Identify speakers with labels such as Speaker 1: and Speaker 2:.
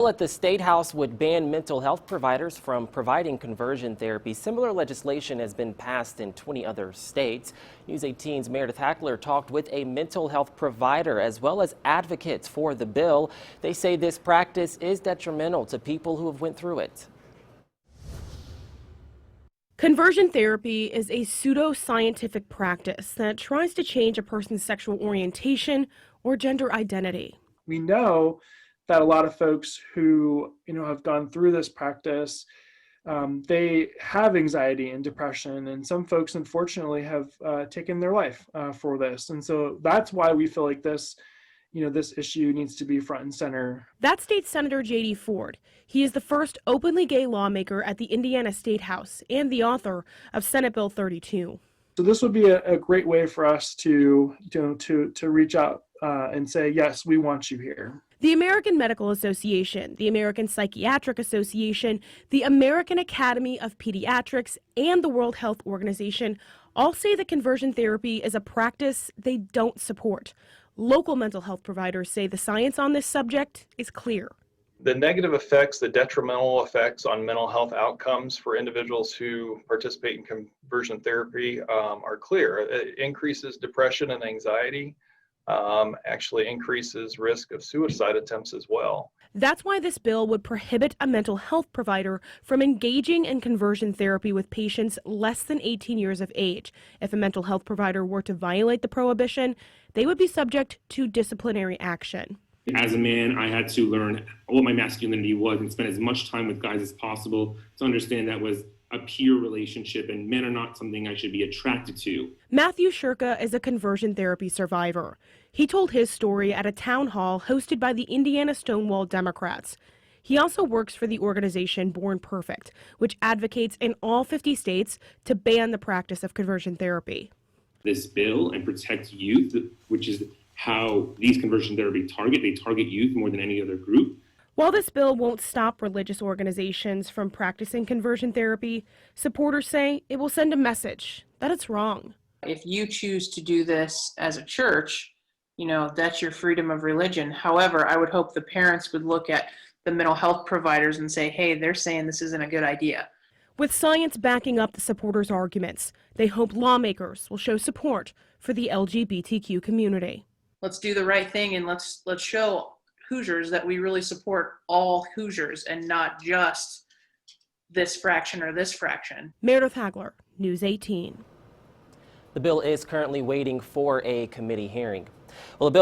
Speaker 1: At the State House would ban mental health providers from providing conversion therapy. Similar legislation has been passed in 20 other states. News 18's Meredith Hackler talked with a mental health provider as well as advocates for the bill. They say this practice is detrimental to people who have went through it.
Speaker 2: Conversion therapy is a pseudo-scientific practice that tries to change a person's sexual orientation or gender identity.
Speaker 3: We know that a lot of folks who have gone through this practice, they have anxiety and depression, and some folks unfortunately have taken their life for this. And so that's why we feel like this issue needs to be front and center.
Speaker 2: That's State Senator J.D. Ford. He is the first openly gay lawmaker at the Indiana State House and the author of Senate Bill 32.
Speaker 3: So this would be a great way for us to reach out and say, yes, we want you here.
Speaker 2: The American Medical Association, the American Psychiatric Association, the American Academy of Pediatrics, and the World Health Organization all say that conversion therapy is a practice they don't support. Local mental health providers say the science on this subject is clear.
Speaker 4: The negative effects, the detrimental effects on mental health outcomes for individuals who participate in conversion therapy are clear. It increases depression and anxiety. Actually increases risk of suicide attempts as well.
Speaker 2: That's why this bill would prohibit a mental health provider from engaging in conversion therapy with patients less than 18 years of age. If a mental health provider were to violate the prohibition, they would be subject to disciplinary action.
Speaker 5: As a man, I had to learn what my masculinity was and spend as much time with guys as possible to understand that was a peer relationship and men are not something I should be attracted to.
Speaker 2: Matthew Shurka is a conversion therapy survivor. He told his story at a town hall hosted by the Indiana Stonewall Democrats. He also works for the organization Born Perfect, which advocates in all 50 states to ban the practice of conversion therapy.
Speaker 5: This bill and protect youth, which is how these conversion therapy they target youth more than any other group.
Speaker 2: While this bill won't stop religious organizations from practicing conversion therapy, supporters say it will send a message that it's wrong.
Speaker 6: If you choose to do this as a church, that's your freedom of religion. However, I would hope the parents would look at the mental health providers and say, hey, they're saying this isn't a good idea.
Speaker 2: With science backing up the supporters' arguments, they hope lawmakers will show support for the LGBTQ community.
Speaker 6: Let's do the right thing and let's show Hoosiers that we really support all Hoosiers and not just this fraction or this fraction.
Speaker 2: Meredith Hackler, News 18.
Speaker 1: The bill is currently waiting for a committee hearing. Well, the bill